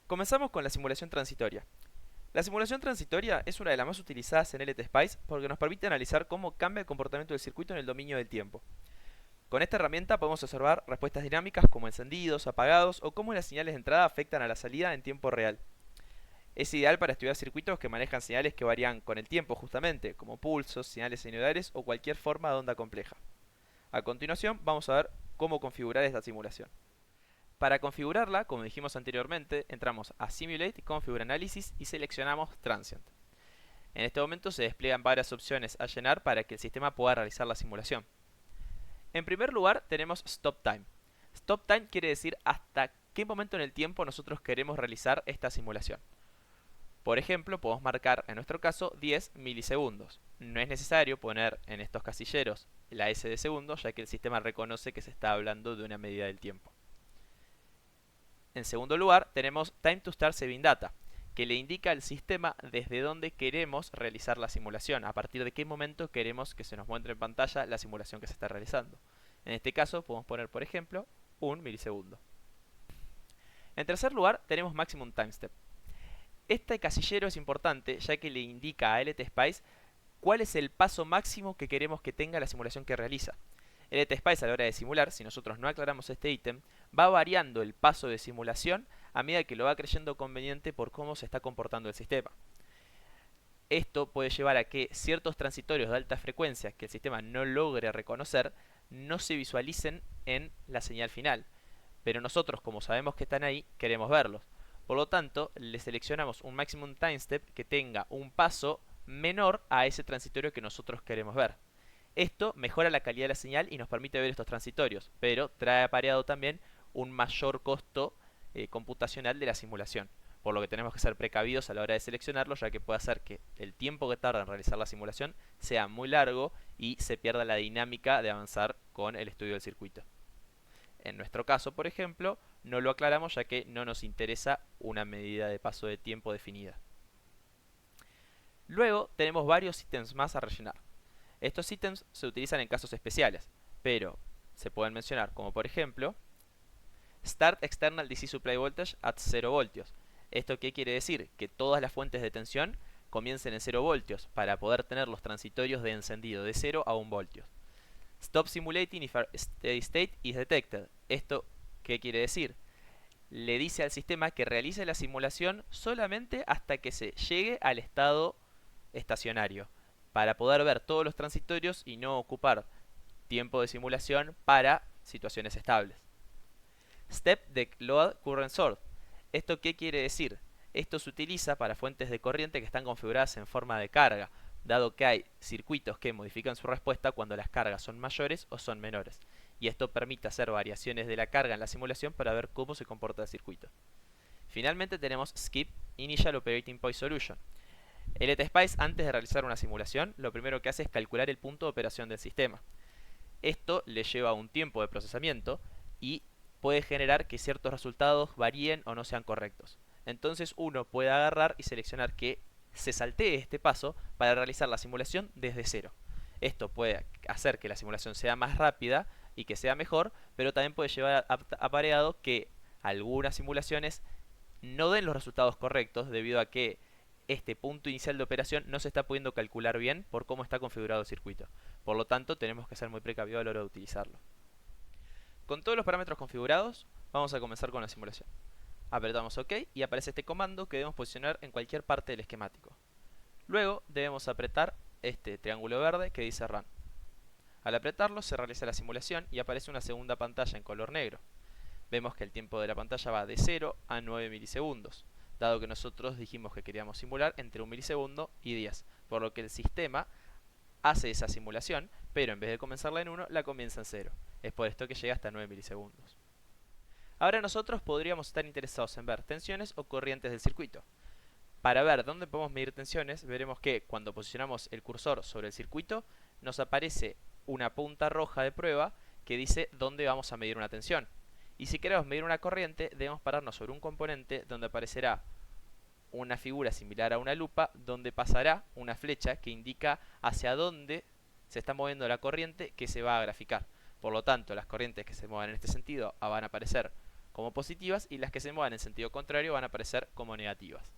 Comenzamos con la simulación transitoria. La simulación transitoria es una de las más utilizadas en LTSpice porque nos permite analizar cómo cambia el comportamiento del circuito en el dominio del tiempo. Con esta herramienta podemos observar respuestas dinámicas como encendidos, apagados o cómo las señales de entrada afectan a la salida en tiempo real. Es ideal para estudiar circuitos que manejan señales que varían con el tiempo justamente, como pulsos, señales sinusoidales o cualquier forma de onda compleja. A continuación vamos a ver cómo configurar esta simulación. Para configurarla, como dijimos anteriormente, entramos a Simulate, Configure Analysis y seleccionamos Transient. En este momento se despliegan varias opciones a llenar para que el sistema pueda realizar la simulación. En primer lugar tenemos Stop Time. Stop Time quiere decir hasta qué momento en el tiempo nosotros queremos realizar esta simulación. Por ejemplo, podemos marcar en nuestro caso 10 milisegundos. No es necesario poner en estos casilleros la S de segundos, ya que el sistema reconoce que se está hablando de una medida del tiempo. En segundo lugar, tenemos Time to Start Saving Data, que le indica al sistema desde dónde queremos realizar la simulación, a partir de qué momento queremos que se nos muestre en pantalla la simulación que se está realizando. En este caso podemos poner, por ejemplo, 1 milisegundo. En tercer lugar, tenemos Maximum Time Step. Este casillero es importante ya que le indica a LTSpice cuál es el paso máximo que queremos que tenga la simulación que realiza. LTSpice a la hora de simular, si nosotros no aclaramos este ítem, va variando el paso de simulación a medida que lo va creyendo conveniente por cómo se está comportando el sistema. Esto puede llevar a que ciertos transitorios de alta frecuencia que el sistema no logre reconocer no se visualicen en la señal final, pero nosotros, como sabemos que están ahí, queremos verlos. Por lo tanto, le seleccionamos un maximum time step que tenga un paso menor a ese transitorio que nosotros queremos ver. Esto mejora la calidad de la señal y nos permite ver estos transitorios, pero trae apareado también un mayor costo computacional de la simulación, por lo que tenemos que ser precavidos a la hora de seleccionarlo, ya que puede hacer que el tiempo que tarda en realizar la simulación sea muy largo y se pierda la dinámica de avanzar con el estudio del circuito. En nuestro caso, por ejemplo, no lo aclaramos ya que no nos interesa una medida de paso de tiempo definida. Luego tenemos varios ítems más a rellenar. Estos ítems se utilizan en casos especiales, pero se pueden mencionar como por ejemplo Start External DC Supply Voltage at 0 voltios. ¿Esto qué quiere decir? Que todas las fuentes de tensión comiencen en 0 voltios para poder tener los transitorios de encendido de 0 a 1 voltios. Stop Simulating if a steady state is detected. ¿Esto qué quiere decir? Le dice al sistema que realice la simulación solamente hasta que se llegue al estado estacionario, para poder ver todos los transitorios y no ocupar tiempo de simulación para situaciones estables. Step the Load Current Source. ¿Esto qué quiere decir? Esto se utiliza para fuentes de corriente que están configuradas en forma de carga, dado que hay circuitos que modifican su respuesta cuando las cargas son mayores o son menores, y esto permite hacer variaciones de la carga en la simulación para ver cómo se comporta el circuito. Finalmente tenemos Skip Initial Operating Point Solution. LTSpice, antes de realizar una simulación, lo primero que hace es calcular el punto de operación del sistema. Esto le lleva un tiempo de procesamiento y puede generar que ciertos resultados varíen o no sean correctos. Entonces uno puede agarrar y seleccionar que se saltee este paso para realizar la simulación desde cero. Esto puede hacer que la simulación sea más rápida y que sea mejor, pero también puede llevar apareado que algunas simulaciones no den los resultados correctos debido a que este punto inicial de operación no se está pudiendo calcular bien por cómo está configurado el circuito. Por lo tanto, tenemos que ser muy precavidos a la hora de utilizarlo. Con todos los parámetros configurados, vamos a comenzar con la simulación. Apretamos OK y aparece este comando que debemos posicionar en cualquier parte del esquemático. Luego debemos apretar este triángulo verde que dice Run. Al apretarlo se realiza la simulación y aparece una segunda pantalla en color negro. Vemos que el tiempo de la pantalla va de 0 a 9 milisegundos, dado que nosotros dijimos que queríamos simular entre 1 milisegundo y 10, por lo que el sistema hace esa simulación, pero en vez de comenzarla en 1, la comienza en 0. Es por esto que llega hasta 9 milisegundos. Ahora nosotros podríamos estar interesados en ver tensiones o corrientes del circuito. Para ver dónde podemos medir tensiones, veremos que cuando posicionamos el cursor sobre el circuito, nos aparece una punta roja de prueba que dice dónde vamos a medir una tensión. Y si queremos medir una corriente, debemos pararnos sobre un componente donde aparecerá una figura similar a una lupa, donde pasará una flecha que indica hacia dónde se está moviendo la corriente que se va a graficar. Por lo tanto, las corrientes que se muevan en este sentido van a aparecer como positivas y las que se muevan en sentido contrario van a aparecer como negativas.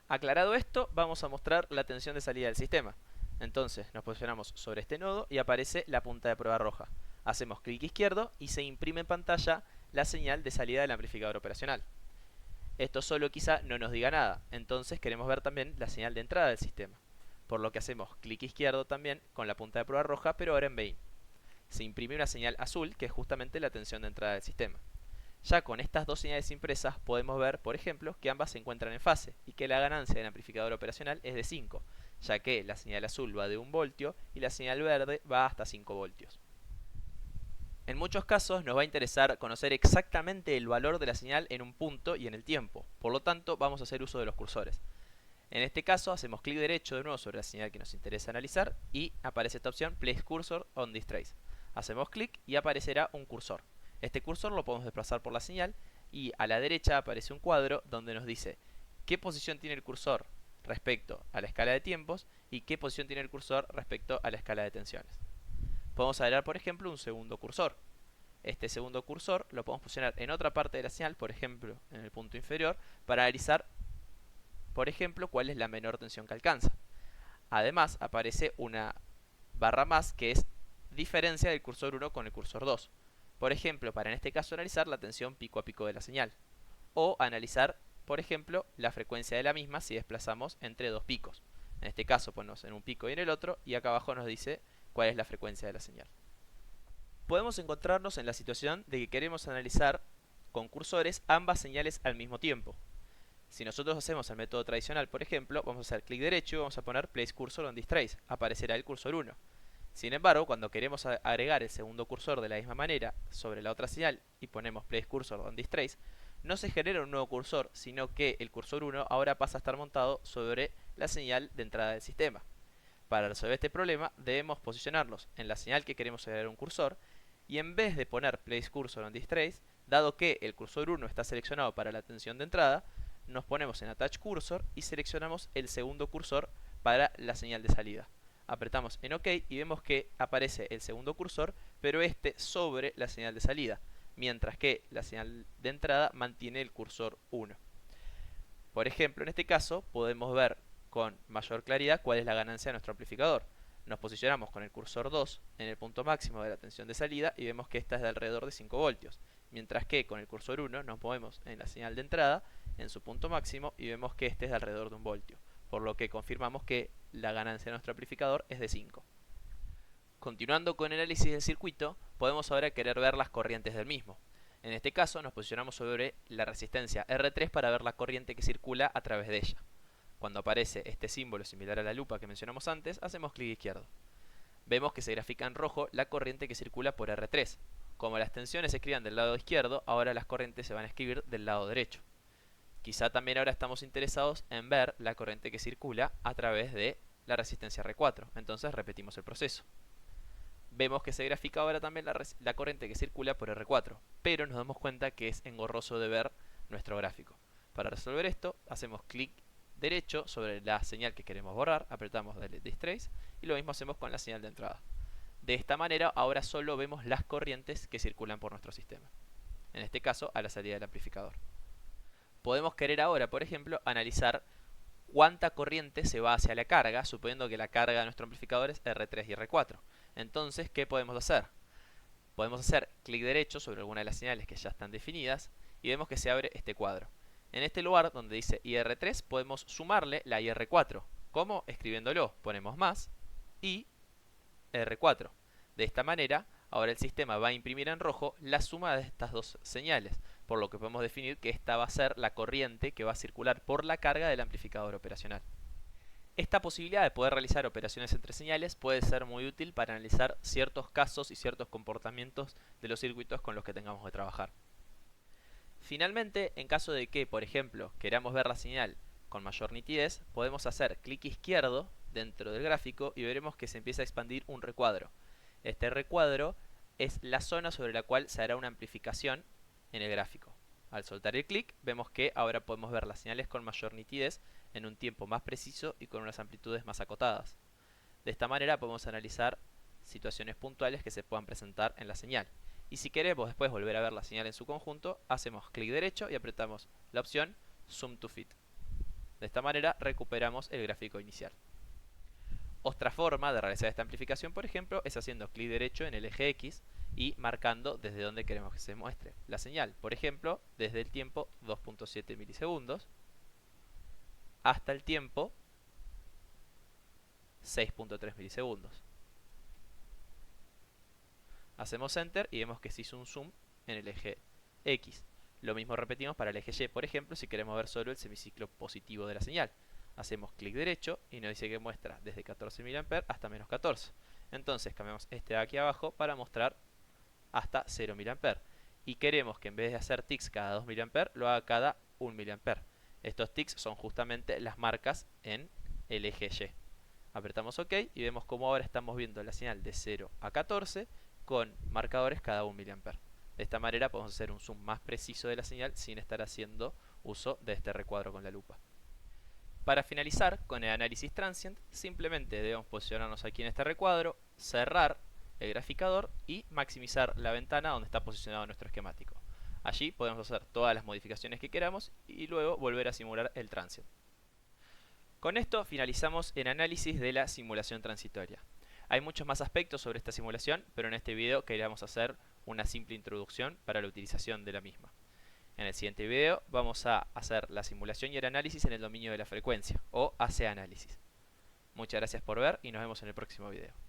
Aclarado esto, vamos a mostrar la tensión de salida del sistema. Entonces nos posicionamos sobre este nodo y aparece la punta de prueba roja. Hacemos clic izquierdo y se imprime en pantalla la señal de salida del amplificador operacional. Esto solo quizá no nos diga nada, entonces queremos ver también la señal de entrada del sistema. Por lo que hacemos clic izquierdo también con la punta de prueba roja, pero ahora en Bein. Se imprime una señal azul que es justamente la tensión de entrada del sistema. Ya con estas dos señales impresas podemos ver, por ejemplo, que ambas se encuentran en fase y que la ganancia del amplificador operacional es de 5, ya que la señal azul va de 1 voltio y la señal verde va hasta 5 voltios. En muchos casos nos va a interesar conocer exactamente el valor de la señal en un punto y en el tiempo, por lo tanto vamos a hacer uso de los cursores. En este caso hacemos clic derecho de nuevo sobre la señal que nos interesa analizar y aparece esta opción Place Cursor on this trace. Hacemos clic y aparecerá un cursor. Este cursor lo podemos desplazar por la señal y a la derecha aparece un cuadro donde nos dice qué posición tiene el cursor respecto a la escala de tiempos y qué posición tiene el cursor respecto a la escala de tensiones. Podemos agregar, por ejemplo, un segundo cursor. Este segundo cursor lo podemos posicionar en otra parte de la señal, por ejemplo, en el punto inferior, para analizar, por ejemplo, cuál es la menor tensión que alcanza. Además, aparece una barra más que es diferencia del cursor 1 con el cursor 2. Por ejemplo, para en este caso analizar la tensión pico a pico de la señal. O analizar, por ejemplo, la frecuencia de la misma si desplazamos entre dos picos. En este caso ponemos en un pico y en el otro, y acá abajo nos dice cuál es la frecuencia de la señal. Podemos encontrarnos en la situación de que queremos analizar con cursores ambas señales al mismo tiempo. Si nosotros hacemos el método tradicional, por ejemplo, vamos a hacer clic derecho y vamos a poner Place Cursor on this trace. Aparecerá el cursor 1. Sin embargo, cuando queremos agregar el segundo cursor de la misma manera sobre la otra señal y ponemos Place Cursor on this trace, no se genera un nuevo cursor, sino que el cursor 1 ahora pasa a estar montado sobre la señal de entrada del sistema. Para resolver este problema debemos posicionarlos en la señal que queremos agregar un cursor y en vez de poner Place Cursor on this trace, dado que el cursor 1 está seleccionado para la tensión de entrada, nos ponemos en Attach Cursor y seleccionamos el segundo cursor para la señal de salida. Apretamos en OK y vemos que aparece el segundo cursor, pero este sobre la señal de salida, mientras que la señal de entrada mantiene el cursor 1. Por ejemplo, en este caso podemos ver con mayor claridad cuál es la ganancia de nuestro amplificador. Nos posicionamos con el cursor 2 en el punto máximo de la tensión de salida y vemos que esta es de alrededor de 5 voltios, mientras que con el cursor 1 nos movemos en la señal de entrada en su punto máximo y vemos que este es de alrededor de 1 voltio, por lo que confirmamos que la ganancia de nuestro amplificador es de 5. Continuando con el análisis del circuito, podemos ahora querer ver las corrientes del mismo. En este caso nos posicionamos sobre la resistencia R3 para ver la corriente que circula a través de ella. Cuando aparece este símbolo similar a la lupa que mencionamos antes, hacemos clic izquierdo. Vemos que se grafica en rojo la corriente que circula por R3. Como las tensiones se escriban del lado izquierdo, ahora las corrientes se van a escribir del lado derecho. Quizá también ahora estamos interesados en ver la corriente que circula a través de la resistencia R4. Entonces repetimos el proceso. Vemos que se grafica ahora también la corriente que circula por R4, pero nos damos cuenta que es engorroso de ver nuestro gráfico. Para resolver esto, hacemos clic derecho sobre la señal que queremos borrar, apretamos Delete this trace y lo mismo hacemos con la señal de entrada. De esta manera ahora solo vemos las corrientes que circulan por nuestro sistema, en este caso a la salida del amplificador. Podemos querer ahora, por ejemplo, analizar cuánta corriente se va hacia la carga, suponiendo que la carga de nuestro amplificador es R3 y R4. Entonces, ¿qué podemos hacer? Podemos hacer clic derecho sobre alguna de las señales que ya están definidas y vemos que se abre este cuadro. En este lugar donde dice IR3 podemos sumarle la IR4. ¿Cómo? Escribiéndolo. Ponemos más y R4. De esta manera, ahora el sistema va a imprimir en rojo la suma de estas dos señales, por lo que podemos definir que esta va a ser la corriente que va a circular por la carga del amplificador operacional. Esta posibilidad de poder realizar operaciones entre señales puede ser muy útil para analizar ciertos casos y ciertos comportamientos de los circuitos con los que tengamos que trabajar. Finalmente, en caso de que, por ejemplo, queramos ver la señal con mayor nitidez, podemos hacer clic izquierdo dentro del gráfico y veremos que se empieza a expandir un recuadro. Este recuadro es la zona sobre la cual se hará una amplificación en el gráfico. Al soltar el clic, vemos que ahora podemos ver las señales con mayor nitidez en un tiempo más preciso y con unas amplitudes más acotadas. De esta manera podemos analizar situaciones puntuales que se puedan presentar en la señal Y si queremos después volver a ver la señal en su conjunto, hacemos clic derecho y apretamos la opción Zoom to Fit. De esta manera recuperamos el gráfico inicial. Otra forma de realizar esta amplificación, por ejemplo, es haciendo clic derecho en el eje X y marcando desde donde queremos que se muestre la señal. Por ejemplo, desde el tiempo 2.7 milisegundos hasta el tiempo 6.3 milisegundos. Hacemos Enter y vemos que se hizo un zoom en el eje X. Lo mismo repetimos para el eje Y, por ejemplo, si queremos ver solo el semiciclo positivo de la señal. Hacemos clic derecho y nos dice que muestra desde 14 mA hasta menos 14. Entonces cambiamos este de aquí abajo para mostrar hasta 0 mA. Y queremos que en vez de hacer ticks cada 2 mA, lo haga cada 1 mA. Estos ticks son justamente las marcas en el eje Y. Apretamos OK y vemos como ahora estamos viendo la señal de 0 a 14 con marcadores cada 1 mA. De esta manera podemos hacer un zoom más preciso de la señal sin estar haciendo uso de este recuadro con la lupa. Para finalizar con el análisis transient, simplemente debemos posicionarnos aquí en este recuadro, cerrar el graficador y maximizar la ventana donde está posicionado nuestro esquemático. Allí podemos hacer todas las modificaciones que queramos y luego volver a simular el transient. Con esto finalizamos el análisis de la simulación transitoria. Hay muchos más aspectos sobre esta simulación, pero en este video queríamos hacer una simple introducción para la utilización de la misma. En el siguiente video vamos a hacer la simulación y el análisis en el dominio de la frecuencia, o AC análisis. Muchas gracias por ver y nos vemos en el próximo video.